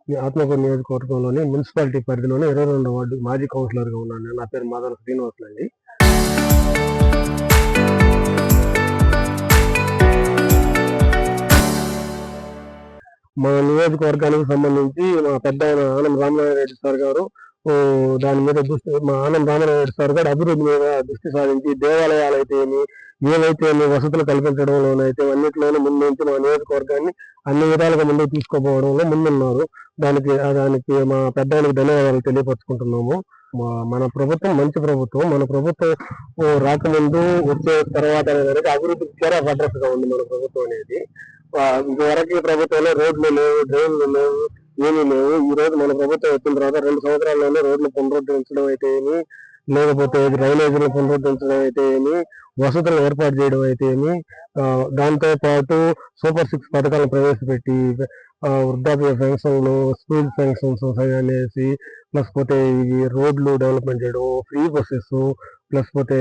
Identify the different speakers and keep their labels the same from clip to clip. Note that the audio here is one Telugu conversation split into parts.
Speaker 1: ఈ ఆత్మకూరు నియోజకవర్గంలోని మున్సిపాలిటీ పరిధిలోని 22వ వార్డు మాజీ కౌన్సిలర్‌గా ఉన్నాను. నా పేరు మాదాల శ్రీనివాసులండి. మా నియోజకవర్గానికి సంబంధించి మా పెద్దాయన ఆనం రామనారాయణ సార్ గారు దాని మీద ఆనం రామనారాయణ సార్ గారు అభివృద్ధి మీద దృష్టి సారించి దేవాలయాలైతేమి, ఏవైతే వసతులు కల్పించడంలోనైతే అన్నిట్లోనూ ముందుంచి మా నియోజకవర్గాన్ని అన్ని విధాలుగా ముందుకు తీసుకుపోవడంలో ముందున్నారు. దానికి మా పెద్దాయనకి ధన్యవాదాలు తెలియపరుచుకుంటున్నాము. మన ప్రభుత్వం మంచి ప్రభుత్వం. మన ప్రభుత్వం రాకముందు వచ్చే తర్వాత అనేది అభివృద్ధికి కేరాఫ్ అడ్రస్ గా ఉంది మన ప్రభుత్వం అనేది. ఇంతవరకు ప్రభుత్వంలో రోడ్లు లేవు, డ్రైన్లు లేవు, ఏమీ లేవు. ఈ రోజు మన ప్రభుత్వం వచ్చిన తర్వాత 2 సంవత్సరాల్లోనే రోడ్లు పునరుద్ధరించడం అయితే ఏమి, లేకపోతే డ్రైనేజీలు పునరుద్ధరించడం అయితే ఏమి, వసతులు ఏర్పాటు చేయడం అయితే ఏమి, దాంతో పాటు సూపర్ 6 పథకాలను ప్రవేశపెట్టి వృద్ధాప్య పెన్షన్లు, స్కూల్ పెన్షన్స్ అనేసి, ప్లస్ పోతే ఇవి రోడ్లు డెవలప్మెంట్ చేయడం, ఫ్రీ బస్సెస్, ప్లస్ పోతే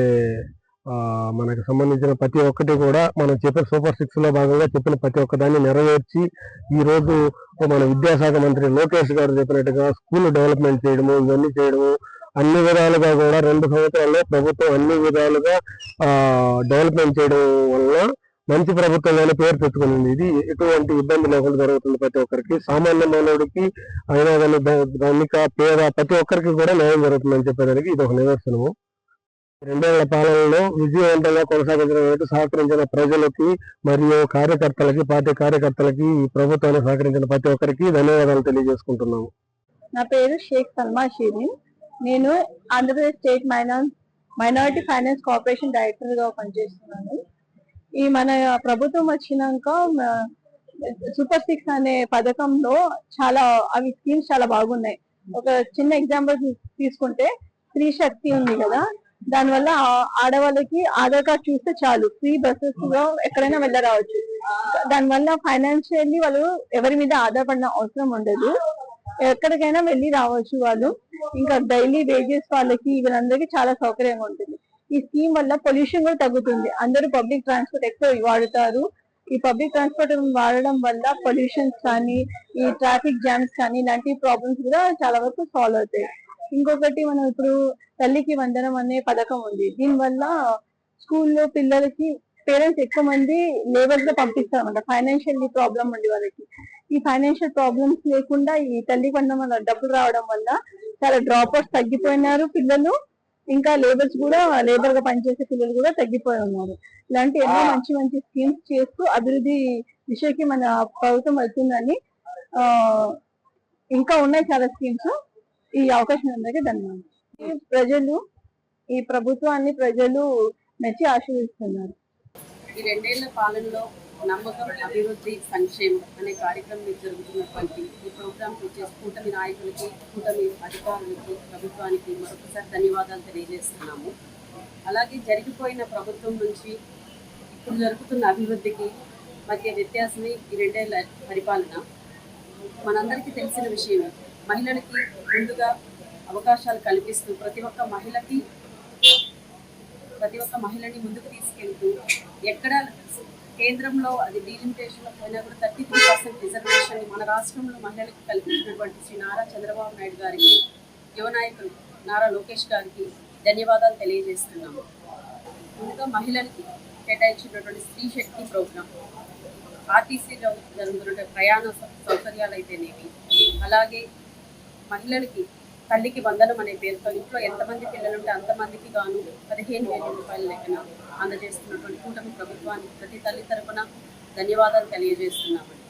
Speaker 1: మనకు సంబంధించిన ప్రతి ఒక్కటి కూడా మనం చెప్పిన సూపర్ 6 లో భాగంగా చెప్పిన ప్రతి ఒక్కదాన్ని నెరవేర్చి ఈ రోజు మన విద్యాశాఖ మంత్రి లోకేష్ గారు చెప్పినట్టుగా స్కూల్ డెవలప్మెంట్ చేయడము, ఇవన్నీ చేయడము, అన్ని విధాలుగా కూడా 2 సంవత్సరాల్లో ప్రభుత్వం అన్ని విధాలుగా డెవలప్మెంట్ చేయడం వల్ల మంచి ప్రభుత్వంగానే పేరు తెచ్చుకునింది. ఇది ఎటువంటి ఇబ్బంది లేకుండా జరుగుతుంది. ప్రతి ఒక్కరికి, సామాన్య మానవుడికి అయినా కానీ ధనిక పేద ప్రతి ఒక్కరికి కూడా న్యాయం జరుగుతుందని చెప్పేదానికి ఇది ఒక నిదర్శనము. 2 ఏళ్ల పాలనలో విజయవంతంగా కొనసాగించడానికి సహకరించిన ప్రజలకి మరియు కార్యకర్తలకి, పార్టీ కార్యకర్తలకి, ఈ ప్రభుత్వాన్ని సహకరించిన ప్రతి ఒక్కరికి ధన్యవాదాలు తెలియజేసుకుంటున్నాము.
Speaker 2: నా పేరు షేక్ సల్మా షీరిన్. నేను Andhra Pradesh state minority finance corporation director గా పనిచేస్తున్నాను. ఈ మన ప్రభుత్వం వచ్చినాక సూపర్ 6 అనే పథకంలో అవి స్కీమ్స్ చాలా బాగున్నాయి. ఒక చిన్న ఎగ్జాంపుల్ తీసుకుంటే స్త్రీ శక్తి ఉంది కదా, దానివల్ల ఆడవాళ్ళకి ఆధార్ కార్డ్ చూస్తే చాలు ఫ్రీ బస్సెస్ లో ఎక్కడైనా వెళ్ళరావచ్చు. దానివల్ల ఫైనాన్షియల్లీ వాళ్ళు ఎవరి మీద ఆధారపడిన అవసరం ఉండదు, ఎక్కడికైనా వెళ్ళి రావచ్చు వాళ్ళు. ఇంకా డైలీ వేజెస్ వాళ్ళకి వీళ్ళందరికీ చాలా సౌకర్యంగా ఉంటుంది. ఈ స్కీమ్ వల్ల పొల్యూషన్ కూడా తగ్గుతుంది. అందరూ పబ్లిక్ ట్రాన్స్పోర్ట్ ఎక్కువ వాడుతారు. ఈ పబ్లిక్ ట్రాన్స్పోర్ట్ వాడడం వల్ల పొల్యూషన్స్ కానీ, ఈ ట్రాఫిక్ జామ్స్ కానీ, ఇలాంటి ప్రాబ్లమ్స్ కూడా చాలా వరకు సాల్వ్ అవుతాయి. ఇంకొకటి, మనం ఇప్పుడు తల్లికి వందనం అనే పథకం ఉంది. దీనివల్ల స్కూల్లో పిల్లలకి పేరెంట్స్ ఎక్కువ మంది లేబర్స్ లో పంపిస్తారన్నమాట, ఫైనాన్షియల్ ప్రాబ్లం ఉంది వాళ్ళకి. ఈ ఫైనాన్షియల్ ప్రాబ్లమ్స్ లేకుండా ఈ తల్లికి వందనం వల్ల డబ్బులు రావడం వల్ల చాలా డ్రాప్అవుట్స్ తగ్గిపోయినారు పిల్లలు. ఇంకా లేబర్ గా పనిచేసే పిల్లలు కూడా తగ్గిపోయి ఉన్నారు. ఇలాంటి ఎన్నో మంచి మంచి స్కీమ్స్ చేస్తూ అభివృద్ధి దిశకి మన ప్రభుత్వం వెళ్తుందని, ఇంకా ఉన్నాయి చాలా స్కీమ్స్. ఈ అవకాశం అందరికీ ధన్యవాదాలు. ఈ ప్రభుత్వాన్ని ప్రజలు మెచ్చి ఆశీర్వదిస్తున్నారు.
Speaker 3: ఈ 2 ఏళ్ల పాలనలో నమ్మకం, అభివృద్ధి, సంక్షేమం అనే కార్యక్రమం జరుగుతున్నటువంటి ఈ ప్రోగ్రాంకి వచ్చేసి కూటమి నాయకులకి, కూటమి అధికారులకి, ప్రభుత్వానికి మరొకసారి ధన్యవాదాలు తెలియజేస్తున్నాము. అలాగే జరిగిపోయిన ప్రభుత్వం నుంచి ఇప్పుడు జరుగుతున్న అభివృద్ధికి మధ్య వ్యత్యాసమే ఈ 2 ఏళ్ల పరిపాలన. మనందరికీ తెలిసిన విషయమే, మహిళలకి ముందుగా అవకాశాలు కల్పిస్తూ ప్రతి ఒక్క మహిళని ముందుకు తీసుకెళ్తూ, ఎక్కడ కేంద్రంలో అది డీలిమిటేషన్ అయినా కూడా 33% రిజర్వేషన్ మన రాష్ట్రంలో మహిళలకు కల్పించినటువంటి శ్రీ నారా చంద్రబాబు నాయుడు గారికి, యువ నాయకులు నారా లోకేష్ గారికి ధన్యవాదాలు తెలియజేస్తున్నాము. ముందుగా మహిళలకి కేటాయించినటువంటి స్త్రీ శక్తి ప్రోగ్రాం, ఆర్టీసీలో జరుగుతున్న ప్రయాణ సౌకర్యాలు అయితేనేవి, అలాగే మహిళలకి తల్లికి వందనం అనే పేరుతో ఇంట్లో ఎంతమంది పిల్లలుంటే అంతమందికి గాను 15,000 రూపాయల లెక్కన అందజేస్తున్నటువంటి కూటమి ప్రభుత్వానికి ప్రతి తల్లి తరపున ధన్యవాదాలు తెలియజేస్తున్నామండి.